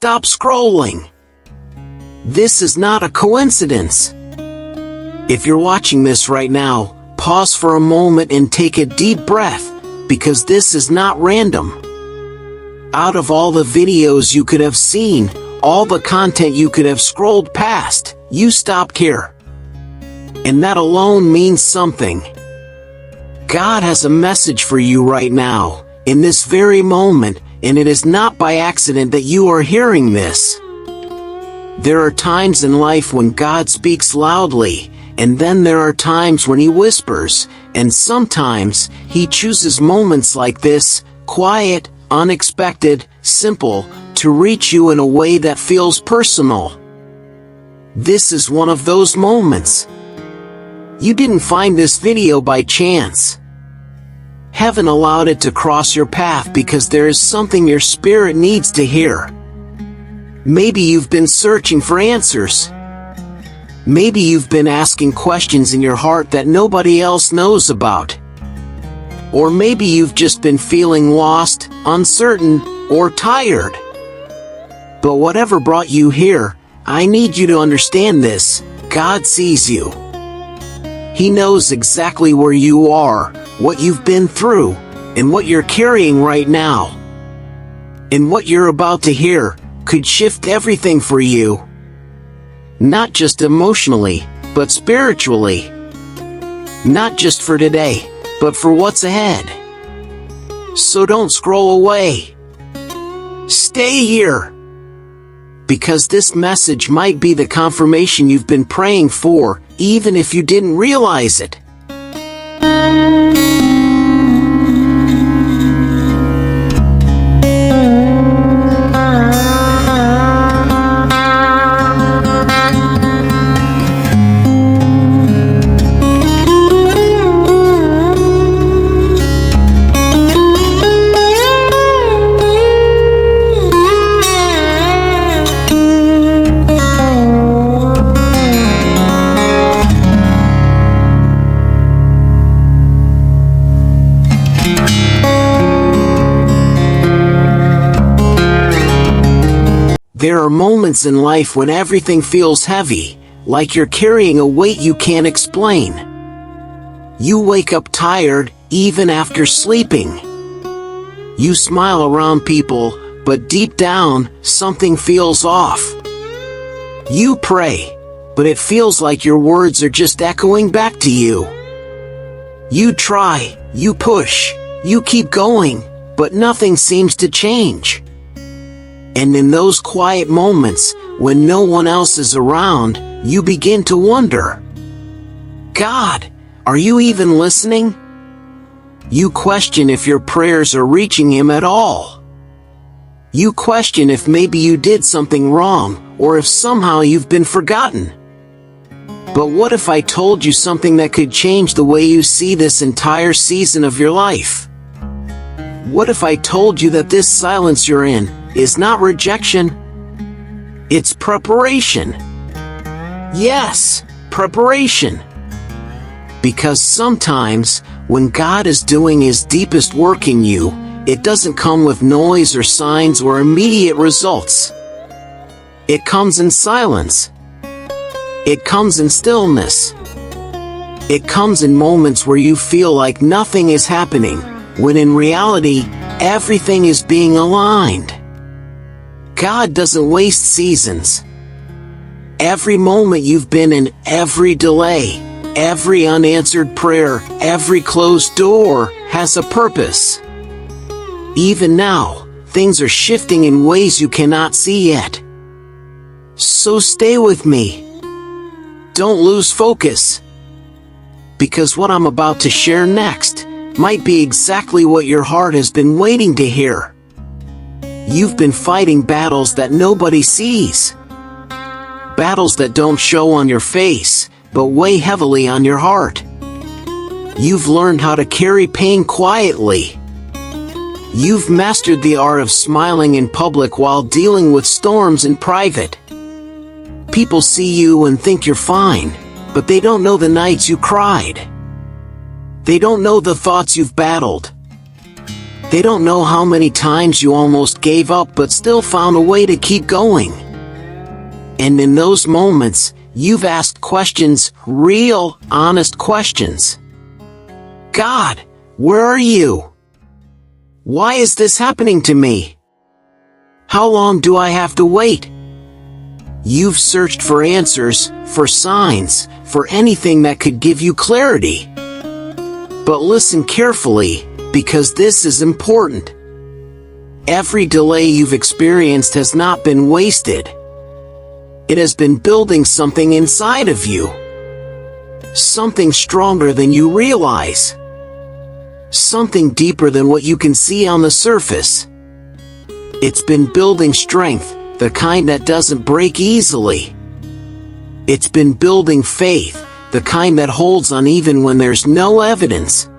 stop scrolling. This is not a coincidence. If you're watching this right now, pause for a moment and take a deep breath, because this is not random. Out of all the videos you could have seen, all the content you could have scrolled past, you stopped here. And that alone means something. God has a message for you right now, in this very moment, and it is not by accident that you are hearing this. There are times in life when God speaks loudly, and then there are times when He whispers, and sometimes He chooses moments like this, quiet, unexpected, simple, to reach you in a way that feels personal. This is one of those moments. You didn't find this video by chance. Heaven allowed it to cross your path because there is something your spirit needs to hear. Maybe you've been searching for answers. Maybe you've been asking questions in your heart that nobody else knows about. Or maybe you've just been feeling lost, uncertain, or tired. But whatever brought you here, I need you to understand this: God sees you. He knows exactly where you are, what you've been through, and what you're carrying right now. And what you're about to hear could shift everything for you. Not just emotionally, but spiritually. Not just for today, but for what's ahead. So don't scroll away. Stay here. Because this message might be the confirmation you've been praying for, even if you didn't realize it. There are moments in life when everything feels heavy, like you're carrying a weight you can't explain. You wake up tired, even after sleeping. You smile around people, but deep down, something feels off. You pray, but it feels like your words are just echoing back to you. You try, you push, you keep going, but nothing seems to change. And in those quiet moments, when no one else is around, you begin to wonder, God, are you even listening? You question if your prayers are reaching Him at all. You question if maybe you did something wrong, or if somehow you've been forgotten. But what if I told you something that could change the way you see this entire season of your life? What if I told you that this silence you're in is not rejection? It's preparation. Yes, preparation. Because sometimes, when God is doing His deepest work in you, it doesn't come with noise or signs or immediate results. It comes in silence. It comes in stillness. It comes in moments where you feel like nothing is happening, when in reality, everything is being aligned. God doesn't waste seasons. Every moment you've been in, every delay, every unanswered prayer, every closed door, has a purpose. Even now, things are shifting in ways you cannot see yet. So stay with me. Don't lose focus. Because what I'm about to share next might be exactly what your heart has been waiting to hear. You've been fighting battles that nobody sees. Battles that don't show on your face, but weigh heavily on your heart. You've learned how to carry pain quietly. You've mastered the art of smiling in public while dealing with storms in private. People see you and think you're fine, but they don't know the nights you cried. They don't know the thoughts you've battled. They don't know how many times you almost gave up but still found a way to keep going. And in those moments, you've asked questions, real, honest questions. God, where are you? Why is this happening to me? How long do I have to wait? You've searched for answers, for signs, for anything that could give you clarity. But listen carefully, because this is important. Every delay you've experienced has not been wasted. It has been building something inside of you. Something stronger than you realize. Something deeper than what you can see on the surface. It's been building strength, the kind that doesn't break easily. It's been building faith, the kind that holds on even when there's no evidence.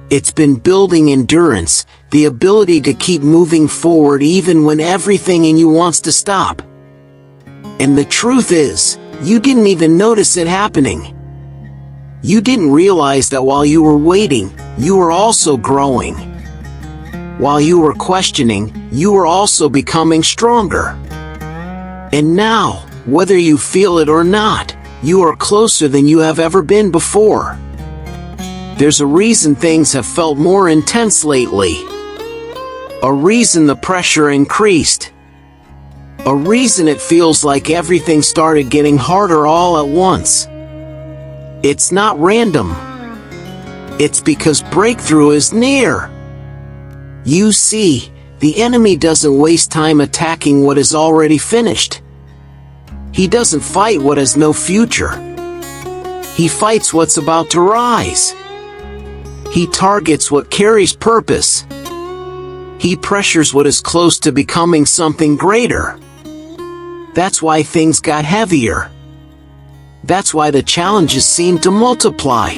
It's been building endurance, the ability to keep moving forward even when everything in you wants to stop. And the truth is, you didn't even notice it happening. You didn't realize that while you were waiting, you were also growing. While you were questioning, you were also becoming stronger. And now, whether you feel it or not, you are closer than you have ever been before. There's a reason things have felt more intense lately. A reason the pressure increased. A reason it feels like everything started getting harder all at once. It's not random. It's because breakthrough is near. You see, the enemy doesn't waste time attacking what is already finished. He doesn't fight what has no future. He fights what's about to rise. He targets what carries purpose. He pressures what is close to becoming something greater. That's why things got heavier. That's why the challenges seemed to multiply.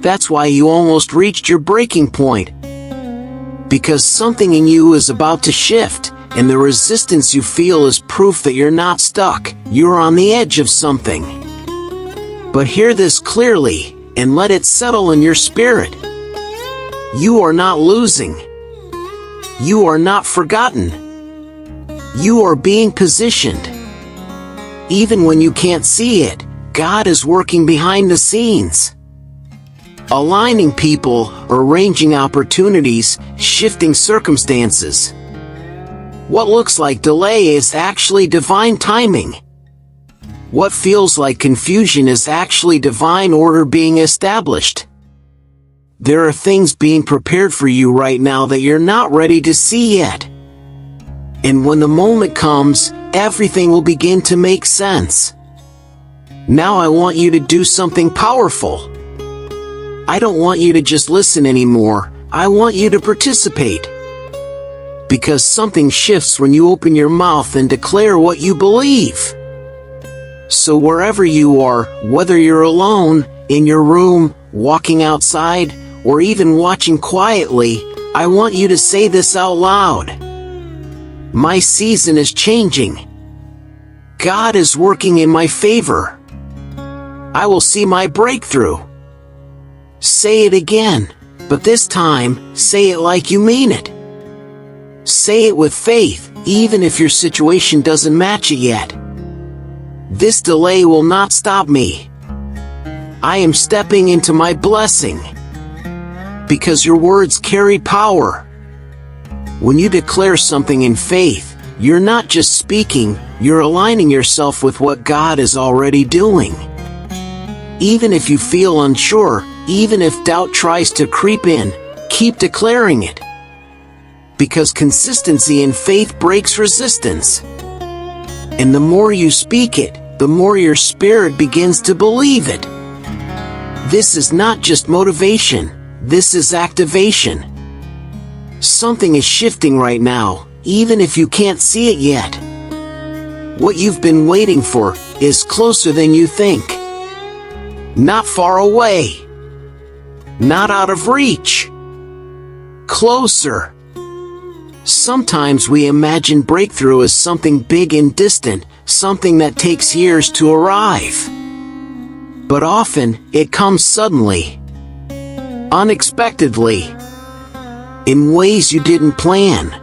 That's why you almost reached your breaking point. Because something in you is about to shift, and the resistance you feel is proof that you're not stuck, you're on the edge of something. But hear this clearly, and let it settle in your spirit. You are not losing. You are not forgotten. You are being positioned. Even when you can't see it, God is working behind the scenes. Aligning people, arranging opportunities, shifting circumstances. What looks like delay is actually divine timing. What feels like confusion is actually divine order being established. There are things being prepared for you right now that you're not ready to see yet. And when the moment comes, everything will begin to make sense. Now I want you to do something powerful. I don't want you to just listen anymore, I want you to participate. Because something shifts when you open your mouth and declare what you believe. So wherever you are, whether you're alone, in your room, walking outside, or even watching quietly, I want you to say this out loud. My season is changing. God is working in my favor. I will see my breakthrough. Say it again, but this time, say it like you mean it. Say it with faith, even if your situation doesn't match it yet. This delay will not stop me. I am stepping into my blessing. Because your words carry power. When you declare something in faith, you're not just speaking, you're aligning yourself with what God is already doing. Even if you feel unsure, even if doubt tries to creep in, keep declaring it. Because consistency in faith breaks resistance. And the more you speak it, the more your spirit begins to believe it. This is not just motivation, this is activation. Something is shifting right now, even if you can't see it yet. What you've been waiting for is closer than you think. Not far away. Not out of reach. Closer. Sometimes we imagine breakthrough as something big and distant, something that takes years to arrive. But often, it comes suddenly. Unexpectedly. in ways you didn't plan.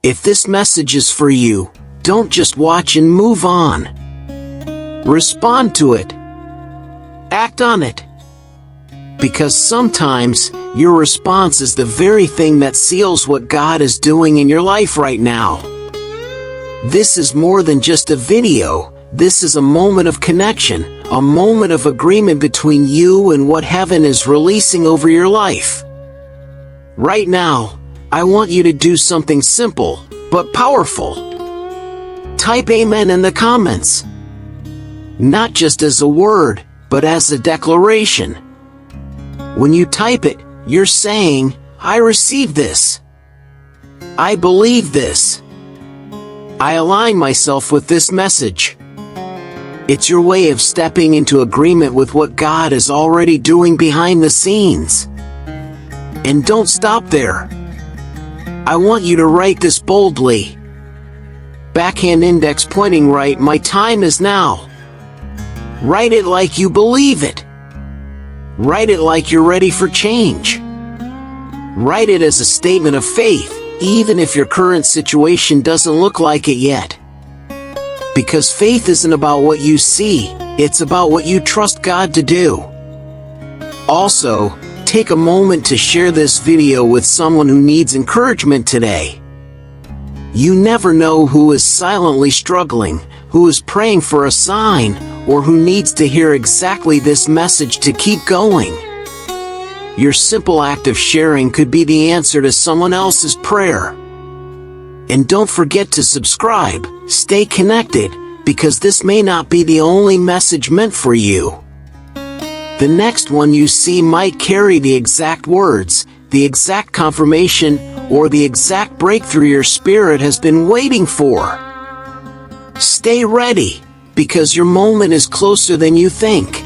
If this message is for you, don't just watch and move on. Respond to it. Act on it. Because sometimes, your response is the very thing that seals what God is doing in your life right now. This is more than just a video. This is a moment of connection, a moment of agreement between you and what heaven is releasing over your life. Right now, I want you to do something simple, but powerful. Type Amen in the comments. Not just as a word, but as a declaration. When you type it, you're saying, I receive this. I believe this. I align myself with this message. It's your way of stepping into agreement with what God is already doing behind the scenes. And don't stop there. I want you to write this boldly. Backhand index pointing right, my time is now. Write it like you believe it. Write it like you're ready for change. Write it as a statement of faith, even if your current situation doesn't look like it yet. Because faith isn't about what you see, it's about what you trust God to do. Also, take a moment to share this video with someone who needs encouragement today. You never know who is silently struggling, who is praying for a sign, or who needs to hear exactly this message to keep going. Your simple act of sharing could be the answer to someone else's prayer. And don't forget to subscribe, stay connected, because this may not be the only message meant for you. The next one you see might carry the exact words, the exact confirmation, or the exact breakthrough your spirit has been waiting for. Stay ready, because your moment is closer than you think.